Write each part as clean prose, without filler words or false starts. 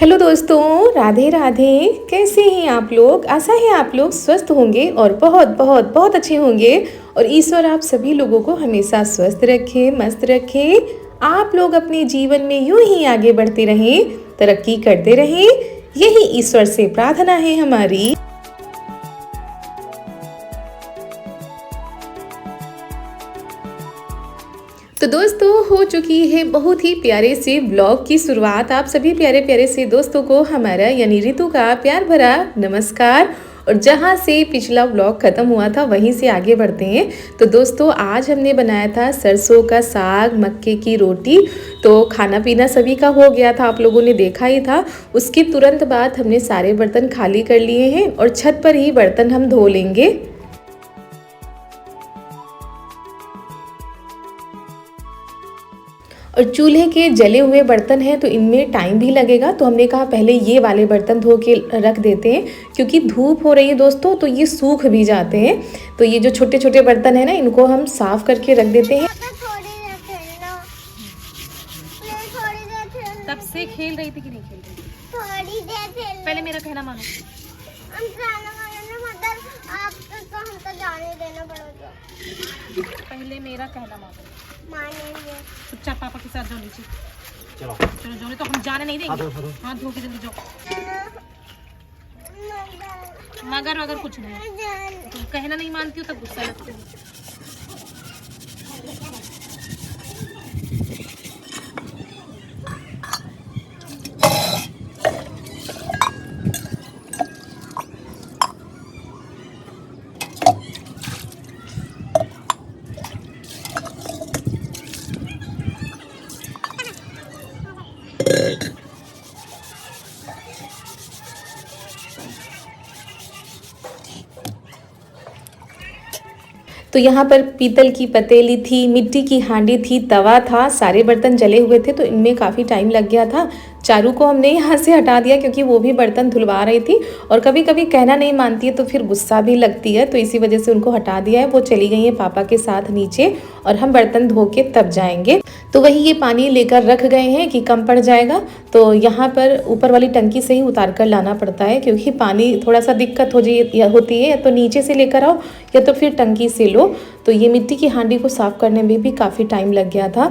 Hello दोस्तों, राधे राधे। कैसे हैं आप लोग? आशा है आप लोग स्वस्थ होंगे और बहुत बहुत बहुत अच्छे होंगे। और ईश्वर आप सभी लोगों को हमेशा स्वस्थ रखे, मस्त रखे। आप लोग अपने जीवन में यूं ही आगे बढ़ते रहें, तरक्की करते रहें, यही ईश्वर से प्रार्थना है हमारी। तो दोस्तों, हो चुकी है बहुत ही प्यारे से ब्लॉग की शुरुआत। आप सभी प्यारे प्यारे से दोस्तों को हमारा यानी रितु का प्यार भरा नमस्कार। और जहाँ से पिछला ब्लॉग ख़त्म हुआ था वहीं से आगे बढ़ते हैं। तो दोस्तों, आज हमने बनाया था सरसों का साग, मक्के की रोटी। तो खाना पीना सभी का हो गया था, आप लोगों ने देखा ही था। उसके तुरंत बाद हमने सारे बर्तन खाली कर लिए हैं और छत पर ही बर्तन हम धो लेंगे। और चूल्हे के जले हुए बर्तन हैं तो इनमें टाइम भी लगेगा, तो हमने कहा पहले ये वाले बर्तन धो के रख देते हैं, क्योंकि धूप हो रही है दोस्तों तो ये सूख भी जाते हैं। तो ये जो छोटे छोटे बर्तन है ना, इनको हम साफ करके रख देते हैं। तब से खेल रही थी कि नहीं खेल रही थी? थोड़ी देर खेल। पहले मेरा कहना मानो। हम जाना मतलब आप तो हमको जाने देना पड़ेगा। पहले मेरा कहना मानो। मानेंगे। चुपचाप पापा के साथ जाओ नीचे। चलो चलो जाओ, तो हम जाने नहीं देंगे। हाथ धो के जल्दी जाओ। मगर अगर कुछ नहीं तुम कहना नहीं मानती हो तब गुस्सा लगती हो। तो यहाँ पर पीतल की पतीली थी, मिट्टी की हांडी थी, तवा था, सारे बर्तन जले हुए थे तो इनमें काफ़ी टाइम लग गया था। चारू को हमने यहाँ से हटा दिया क्योंकि वो भी बर्तन धुलवा रही थी और कभी कभी कहना नहीं मानती है तो फिर गुस्सा भी लगती है, तो इसी वजह से उनको हटा दिया है। वो चली गई है पापा के साथ नीचे और हम बर्तन धो के तब जाएंगे। तो वही ये पानी लेकर रख गए हैं कि कम पड़ जाएगा, तो यहाँ पर ऊपर वाली टंकी से ही उतार कर लाना पड़ता है क्योंकि पानी थोड़ा सा दिक्कत होती है, या तो नीचे से लेकर आओ या तो फिर टंकी से लो। तो ये मिट्टी की हांडी को साफ़ करने में भी काफ़ी टाइम लग गया था,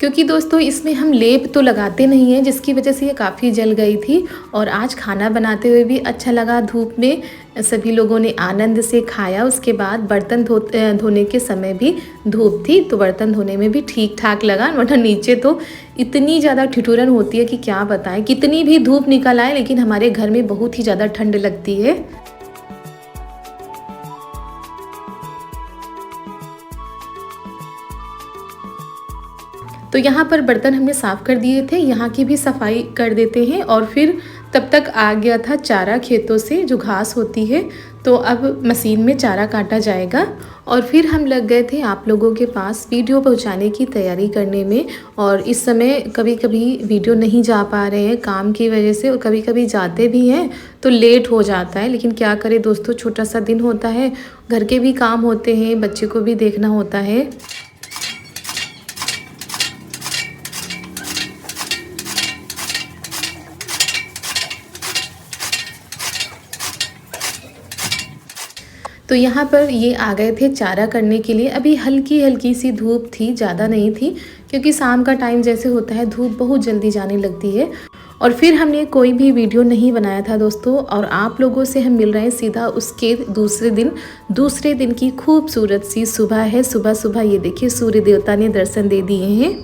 क्योंकि दोस्तों इसमें हम लेप तो लगाते नहीं हैं, जिसकी वजह से ये काफ़ी जल गई थी। और आज खाना बनाते हुए भी अच्छा लगा, धूप में सभी लोगों ने आनंद से खाया। उसके बाद बर्तन धोने के समय भी धूप थी तो बर्तन धोने में भी ठीक ठाक लगा, वरना नीचे तो इतनी ज़्यादा ठिठुरन होती है कि क्या बताएं। कितनी भी धूप निकल आए लेकिन हमारे घर में बहुत ही ज़्यादा ठंड लगती है। तो यहाँ पर बर्तन हमने साफ़ कर दिए थे, यहाँ की भी सफाई कर देते हैं। और फिर तब तक आ गया था चारा खेतों से, जो घास होती है, तो अब मशीन में चारा काटा जाएगा। और फिर हम लग गए थे आप लोगों के पास वीडियो पहुँचाने की तैयारी करने में। और इस समय कभी कभी वीडियो नहीं जा पा रहे हैं काम की वजह से, और कभी कभी जाते भी हैं तो लेट हो जाता है। लेकिन क्या करें दोस्तों, छोटा सा दिन होता है, घर के भी काम होते हैं, बच्चे को भी देखना होता है। तो यहाँ पर ये आ गए थे चारा करने के लिए। अभी हल्की हल्की सी धूप थी, ज़्यादा नहीं थी, क्योंकि शाम का टाइम जैसे होता है धूप बहुत जल्दी जाने लगती है। और फिर हमने कोई भी वीडियो नहीं बनाया था दोस्तों, और आप लोगों से हम मिल रहे हैं सीधा उसके दूसरे दिन की खूबसूरत सी सुबह है। सुबह सुबह ये देखिए सूर्य देवता ने दर्शन दे दिए हैं।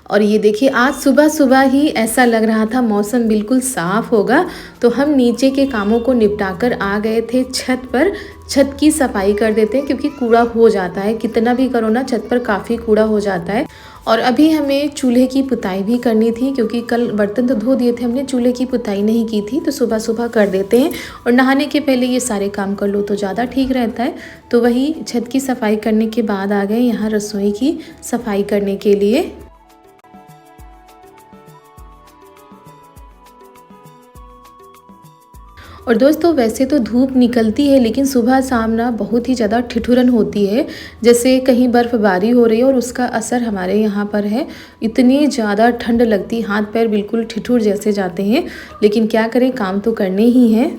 और ये देखिए आज सुबह सुबह ही ऐसा लग रहा था मौसम बिल्कुल साफ़ होगा, तो हम नीचे के कामों को निपटाकर आ गए थे छत पर। छत की सफाई कर देते हैं क्योंकि कूड़ा हो जाता है, कितना भी करो ना छत पर काफ़ी कूड़ा हो जाता है। और अभी हमें चूल्हे की पुताई भी करनी थी, क्योंकि कल बर्तन तो धो दिए थे हमने, चूल्हे की पुताई नहीं की थी। तो सुबह सुबह कर देते हैं और नहाने के पहले ये सारे काम कर लो तो ज़्यादा ठीक रहता है। तो वही छत की सफाई करने के बाद आ गए यहाँ रसोई की सफाई करने के लिए। और दोस्तों वैसे तो धूप निकलती है, लेकिन सुबह शाम ना बहुत ही ज़्यादा ठिठुरन होती है, जैसे कहीं बर्फ़बारी हो रही है और उसका असर हमारे यहाँ पर है। इतनी ज़्यादा ठंड लगती, हाथ पैर बिल्कुल ठिठुर जैसे जाते हैं, लेकिन क्या करें, काम तो करने ही हैं।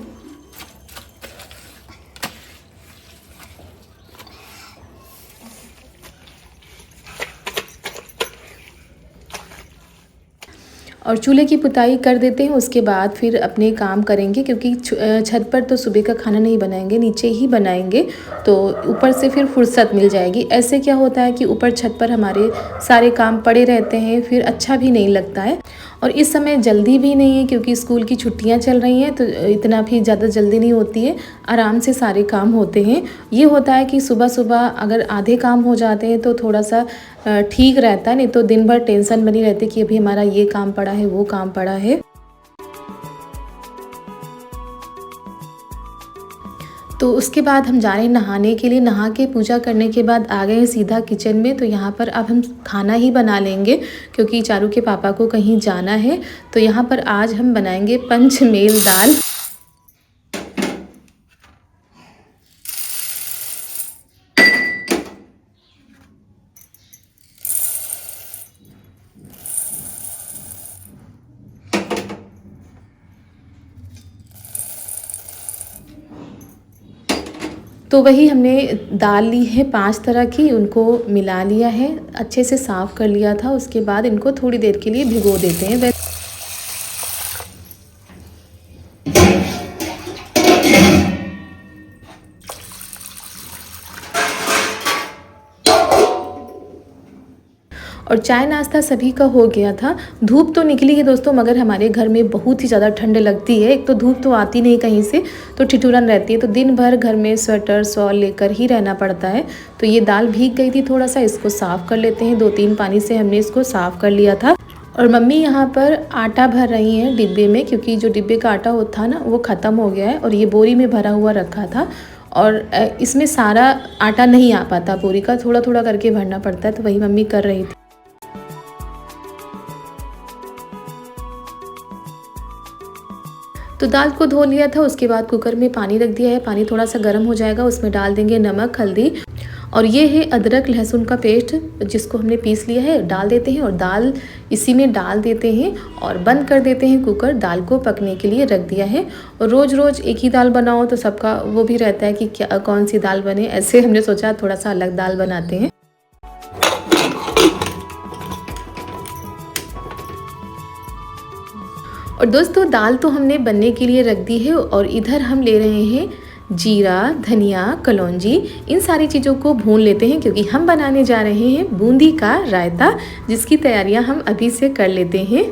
और चूल्हे की पुताई कर देते हैं, उसके बाद फिर अपने काम करेंगे, क्योंकि छत पर तो सुबह का खाना नहीं बनाएंगे, नीचे ही बनाएंगे, तो ऊपर से फिर फुर्सत मिल जाएगी। ऐसे क्या होता है कि ऊपर छत पर हमारे सारे काम पड़े रहते हैं, फिर अच्छा भी नहीं लगता है। और इस समय जल्दी भी नहीं है, क्योंकि स्कूल की छुट्टियां चल रही हैं, तो इतना भी ज़्यादा जल्दी नहीं होती है, आराम से सारे काम होते हैं। ये होता है कि सुबह सुबह अगर आधे काम हो जाते हैं तो थोड़ा सा ठीक रहता है, नहीं तो दिन भर टेंशन बनी रहती कि अभी हमारा ये काम पड़ा है, वो काम पड़ा है। तो उसके बाद हम जा रहे हैं नहाने के लिए। नहा के पूजा करने के बाद आ गए हैं सीधा किचन में। तो यहाँ पर अब हम खाना ही बना लेंगे, क्योंकि चारू के पापा को कहीं जाना है। तो यहाँ पर आज हम बनाएंगे पंचमेल दाल। तो वही हमने दाल ली है 5 तरह की, उनको मिला लिया है, अच्छे से साफ़ कर लिया था। उसके बाद इनको थोड़ी देर के लिए भिगो देते हैं। और चाय नाश्ता सभी का हो गया था। धूप तो निकली है दोस्तों, मगर हमारे घर में बहुत ही ज़्यादा ठंड लगती है। एक तो धूप तो आती नहीं कहीं से, तो ठिठुरन रहती है, तो दिन भर घर में स्वेटर शॉल लेकर ही रहना पड़ता है। तो ये दाल भीग गई थी थोड़ा सा, इसको साफ़ कर लेते हैं। 2-3 पानी से हमने इसको साफ़ कर लिया था। और मम्मी यहाँ पर आटा भर रही हैं डिब्बे में, क्योंकि जो डिब्बे का आटा होता था ना, वो ख़त्म हो गया है और ये बोरी में भरा हुआ रखा था। और इसमें सारा आटा नहीं आ पाता बोरी का, थोड़ा थोड़ा करके भरना पड़ता है, तो वही मम्मी कर रही थी। तो दाल को धो लिया था, उसके बाद कुकर में पानी रख दिया है। पानी थोड़ा सा गर्म हो जाएगा, उसमें डाल देंगे नमक, हल्दी, और ये है अदरक लहसुन का पेस्ट जिसको हमने पीस लिया है, डाल देते हैं। और दाल इसी में डाल देते हैं और बंद कर देते हैं कुकर। दाल को पकने के लिए रख दिया है। और रोज़ रोज़ एक ही दाल बनाओ तो सबका वो भी रहता है कि क्या कौन सी दाल बने, ऐसे हमने सोचा थोड़ा सा अलग दाल बनाते हैं। और दोस्तों दाल तो हमने बनने के लिए रख दी है, और इधर हम ले रहे हैं जीरा, धनिया, कलौंजी, इन सारी चीज़ों को भून लेते हैं, क्योंकि हम बनाने जा रहे हैं बूंदी का रायता, जिसकी तैयारियां हम अभी से कर लेते हैं।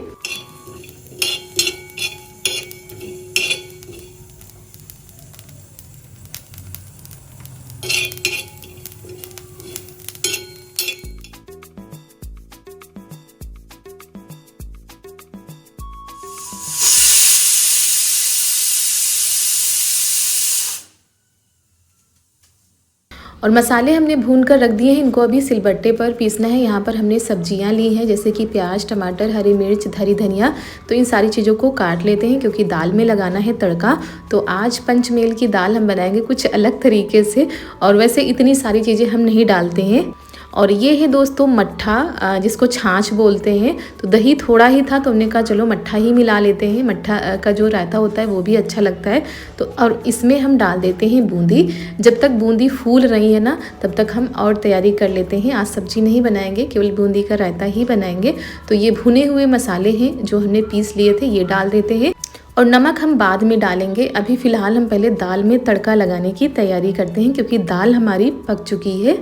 और मसाले हमने भून कर रख दिए हैं, इनको अभी सिलबट्टे पर पीसना है। यहाँ पर हमने सब्जियाँ ली हैं, जैसे कि प्याज, टमाटर, हरी मिर्च, हरी धनिया। तो इन सारी चीज़ों को काट लेते हैं, क्योंकि दाल में लगाना है तड़का। तो आज पंचमेल की दाल हम बनाएंगे कुछ अलग तरीके से, और वैसे इतनी सारी चीज़ें हम नहीं डालते हैं। और ये है दोस्तों मट्ठा, जिसको छाछ बोलते हैं। तो दही थोड़ा ही था, तो हमने कहा चलो मट्ठा ही मिला लेते हैं। मट्ठा का जो रायता होता है वो भी अच्छा लगता है। तो और इसमें हम डाल देते हैं बूंदी। जब तक बूंदी फूल रही है ना, तब तक हम और तैयारी कर लेते हैं। आज सब्जी नहीं बनाएंगे, केवल बूंदी का रायता ही बनाएंगे। तो ये भुने हुए मसाले हैं जो हमने पीस लिए थे, ये डाल देते हैं। और नमक हम बाद में डालेंगे। अभी फ़िलहाल हम पहले दाल में तड़का लगाने की तैयारी करते हैं, क्योंकि दाल हमारी पक चुकी है।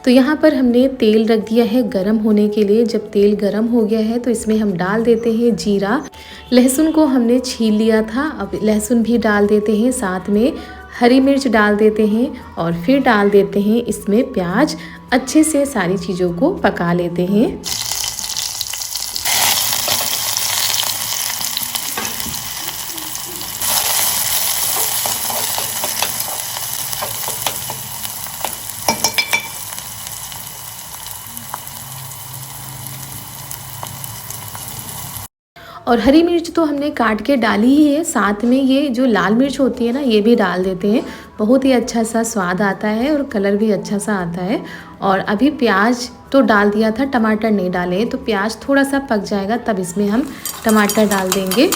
तो यहाँ पर हमने तेल रख दिया है गरम होने के लिए। जब तेल गरम हो गया है तो इसमें हम डाल देते हैं जीरा। लहसुन को हमने छील लिया था, अब लहसुन भी डाल देते हैं, साथ में हरी मिर्च डाल देते हैं और फिर डाल देते हैं इसमें प्याज। अच्छे से सारी चीज़ों को पका लेते हैं। और हरी मिर्च तो हमने काट के डाली ही है, साथ में ये जो लाल मिर्च होती है ना, ये भी डाल देते हैं। बहुत ही अच्छा सा स्वाद आता है और कलर भी अच्छा सा आता है। और अभी प्याज तो डाल दिया था, टमाटर नहीं डाले, तो प्याज थोड़ा सा पक जाएगा तब इसमें हम टमाटर डाल देंगे।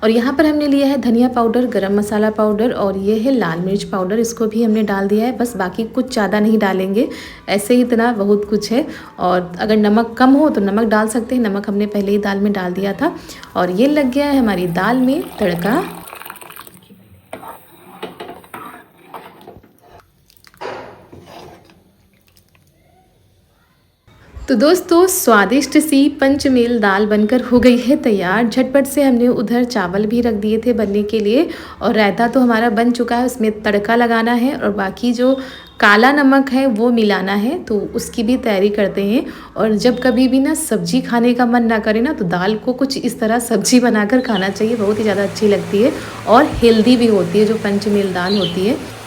और यहाँ पर हमने लिया है धनिया पाउडर, गरम मसाला पाउडर और ये है लाल मिर्च पाउडर, इसको भी हमने डाल दिया है। बस बाकी कुछ ज़्यादा नहीं डालेंगे, ऐसे ही इतना बहुत कुछ है। और अगर नमक कम हो तो नमक डाल सकते हैं, नमक हमने पहले ही दाल में डाल दिया था। और ये लग गया है हमारी दाल में तड़का। तो दोस्तों स्वादिष्ट सी पंचमेल दाल बनकर हो गई है तैयार। झटपट से हमने उधर चावल भी रख दिए थे बनने के लिए और रायता तो हमारा बन चुका है, उसमें तड़का लगाना है और बाकी जो काला नमक है वो मिलाना है, तो उसकी भी तैयारी करते हैं। और जब कभी भी ना सब्जी खाने का मन ना करे ना, तो दाल को कुछ इस तरह सब्जी बनाकर खाना चाहिए, बहुत ही ज़्यादा अच्छी लगती है और हेल्दी भी होती है जो पंचमेल दाल होती है।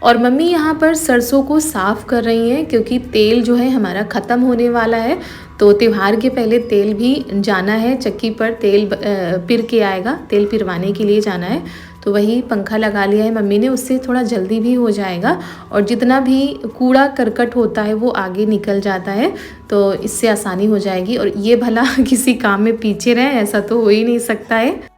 और मम्मी यहाँ पर सरसों को साफ़ कर रही हैं क्योंकि तेल जो है हमारा ख़त्म होने वाला है। तो त्यौहार के पहले तेल भी जाना है चक्की पर, तेल पिर के आएगा, तेल पिरवाने के लिए जाना है। तो वही पंखा लगा लिया है मम्मी ने, उससे थोड़ा जल्दी भी हो जाएगा और जितना भी कूड़ा करकट होता है वो आगे निकल जाता है, तो इससे आसानी हो जाएगी। और ये भला किसी काम में पीछे रहे, ऐसा तो हो ही नहीं सकता है।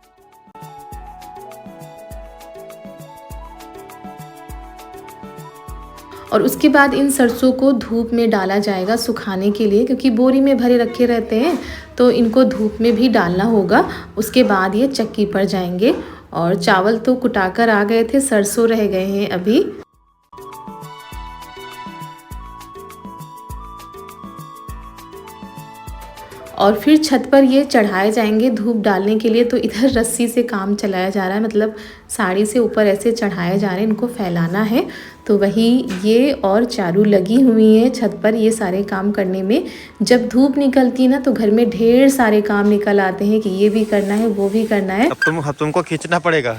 और उसके बाद इन सरसों को धूप में डाला जाएगा सुखाने के लिए, क्योंकि बोरी में भरे रखे रहते हैं तो इनको धूप में भी डालना होगा। उसके बाद ये चक्की पर जाएंगे। और चावल तो कुटाकर आ गए थे, सरसों रह गए हैं अभी। और फिर छत पर ये चढ़ाए जाएंगे धूप डालने के लिए। तो इधर रस्सी से काम चलाया जा रहा है, मतलब साड़ी से ऊपर ऐसे चढ़ाए जा रहे हैं, इनको फैलाना है। तो वही ये और चारू लगी हुई है छत पर ये सारे काम करने में। जब धूप निकलती है ना तो घर में ढेर सारे काम निकल आते हैं कि ये भी करना है, वो भी करना है। अब तुमको खींचना पड़ेगा,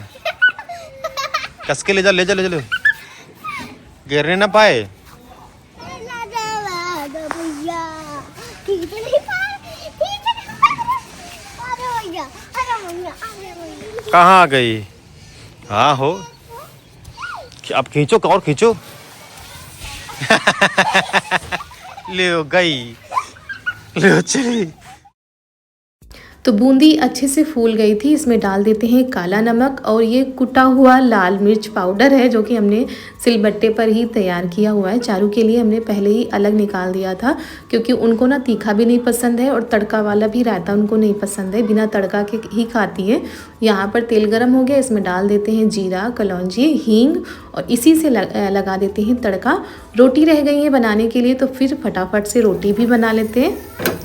कस के ले जा, ले जा, ले जा, गिरने ना पाए। कहाँ आ गई? हाँ हो, अब खींचो और खींचो। ले गई, ले चली। तो बूंदी अच्छे से फूल गई थी। इसमें डाल देते हैं काला नमक और ये कुटा हुआ लाल मिर्च पाउडर है जो कि हमने सिलबट्टे पर ही तैयार किया हुआ है। चारू के लिए हमने पहले ही अलग निकाल दिया था क्योंकि उनको ना तीखा भी नहीं पसंद है और तड़का वाला भी रायता उनको नहीं पसंद है, बिना तड़का के ही खाती है। यहाँ पर तेल गर्म हो गया, इसमें डाल देते हैं जीरा, कलौंजी, हींग और इसी से लगा देते हैं तड़का। रोटी रह गई है बनाने के लिए तो फिर फटाफट से रोटी भी बना लेते हैं।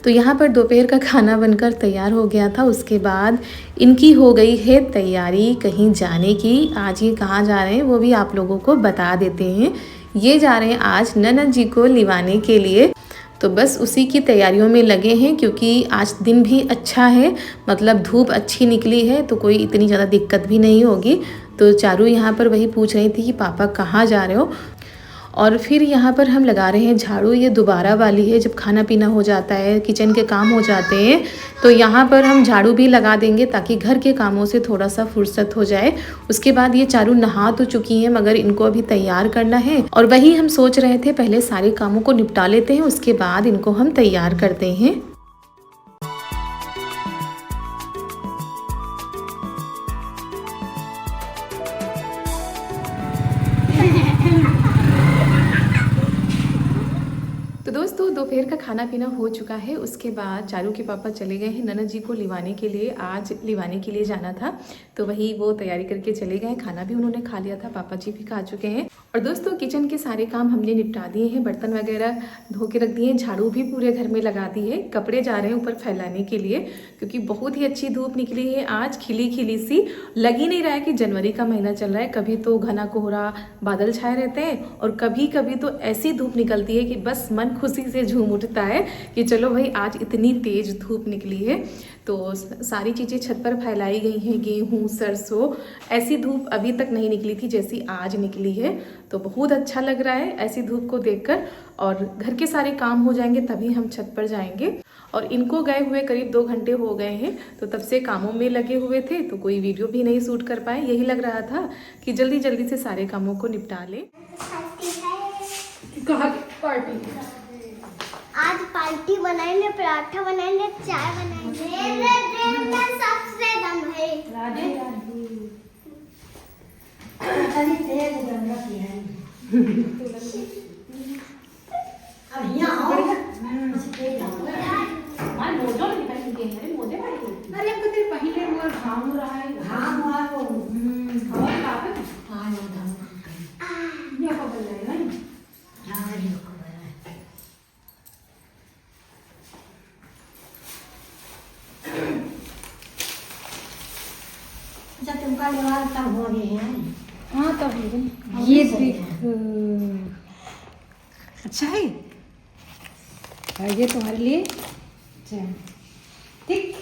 तो यहाँ पर दोपहर का खाना बनकर तैयार हो गया था। उसके बाद इनकी हो गई है तैयारी कहीं जाने की। आज ये कहाँ जा रहे हैं वो भी आप लोगों को बता देते हैं। ये जा रहे हैं आज ननद जी को लिवाने के लिए, तो बस उसी की तैयारियों में लगे हैं क्योंकि आज दिन भी अच्छा है, मतलब धूप अच्छी निकली है तो कोई इतनी ज़्यादा दिक्कत भी नहीं होगी। तो चारू यहाँ पर वही पूछ रही थी कि पापा कहाँ जा रहे हो। और फिर यहाँ पर हम लगा रहे हैं झाड़ू। ये दोबारा वाली है, जब खाना पीना हो जाता है, किचन के काम हो जाते हैं तो यहाँ पर हम झाड़ू भी लगा देंगे ताकि घर के कामों से थोड़ा सा फुर्सत हो जाए। उसके बाद ये चारू नहा तो चुकी हैं मगर इनको अभी तैयार करना है और वही हम सोच रहे थे पहले सारे कामों को निपटा लेते हैं, उसके बाद इनको हम तैयार करते हैं। तो दोस्तों दोपहर का खाना पीना हो चुका है। उसके बाद चारू के पापा चले गए हैं ननद जी को लिवाने के लिए। आज लिवाने के लिए जाना था तो वही वो तैयारी करके चले गए। खाना भी उन्होंने खा लिया था, पापा जी भी खा चुके हैं। और दोस्तों किचन के सारे काम हमने निपटा दिए हैं, बर्तन वगैरह धो के रख दिए हैं, झाड़ू भी पूरे घर में लगा दी है। कपड़े जा रहे हैं ऊपर फैलाने के लिए क्योंकि बहुत ही अच्छी धूप निकली है आज, खिली खिली सी। लग ही नहीं रहा है कि जनवरी का महीना चल रहा है। कभी तो घना कोहरा बादल छाए रहते हैं और कभी कभी तो ऐसी धूप निकलती है कि बस मन खुशी से झूम उठता है कि चलो भाई आज इतनी तेज धूप निकली है। तो सारी चीज़ें छत पर फैलाई गई हैं, गेहूँ, सरसों। ऐसी धूप अभी तक नहीं निकली थी जैसी आज निकली है, तो बहुत अच्छा लग रहा है ऐसी धूप को देखकर। और घर के सारे काम हो जाएंगे तभी हम छत पर जाएंगे। और इनको गए हुए करीब 2 घंटे हो गए हैं, तो तब से कामों में लगे हुए थे तो कोई वीडियो भी नहीं शूट कर पाए। यही लग रहा था कि जल्दी जल्दी से सारे कामों को निपटा ले। आज पार्टी बनाएंगे, पराठा बनाएंगे, चाय बनाएंगे। सबसे दम है। राधे जब तुमका लेवाल तब हो गए हैं। हाँ तब ये देख अच्छा है। और ये तुम्हारे लिए ठीक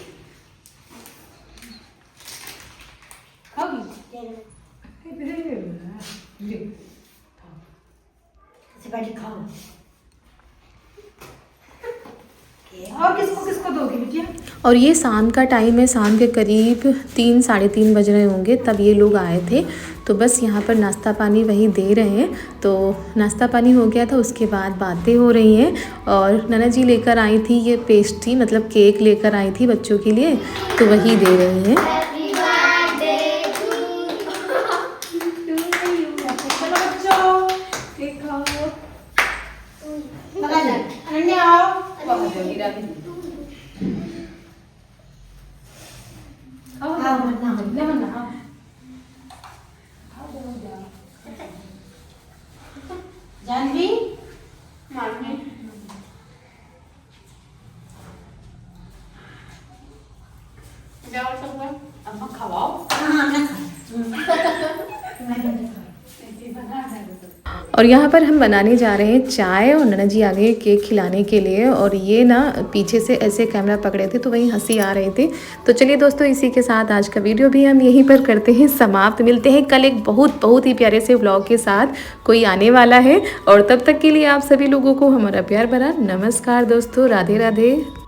खाओ। और किसको किसको दोगे बिटिया? और ये शाम का टाइम है, शाम के करीब 3 साढ़े 3 बज रहे होंगे तब ये लोग आए थे। तो बस यहाँ पर नाश्ता पानी वही दे रहे हैं। तो नाश्ता पानी हो गया था, उसके बाद बातें हो रही हैं। और ननद जी लेकर आई थी ये पेस्ट्री, मतलब केक लेकर आई थी बच्चों के लिए, तो वही दे रही हैं। जानवी और यहाँ पर हम बनाने जा रहे हैं चाय और ननद जी आ गए केक खिलाने के लिए। और ये ना पीछे से ऐसे कैमरा पकड़े थे तो वही हंसी आ रही थी। तो चलिए दोस्तों इसी के साथ आज का वीडियो भी हम यहीं पर करते हैं समाप्त। मिलते हैं कल एक बहुत ही प्यारे से व्लॉग के साथ, कोई आने वाला है। और तब तक के लिए आप सभी लोगों को हमारा प्यार भरा नमस्कार दोस्तों, राधे राधे।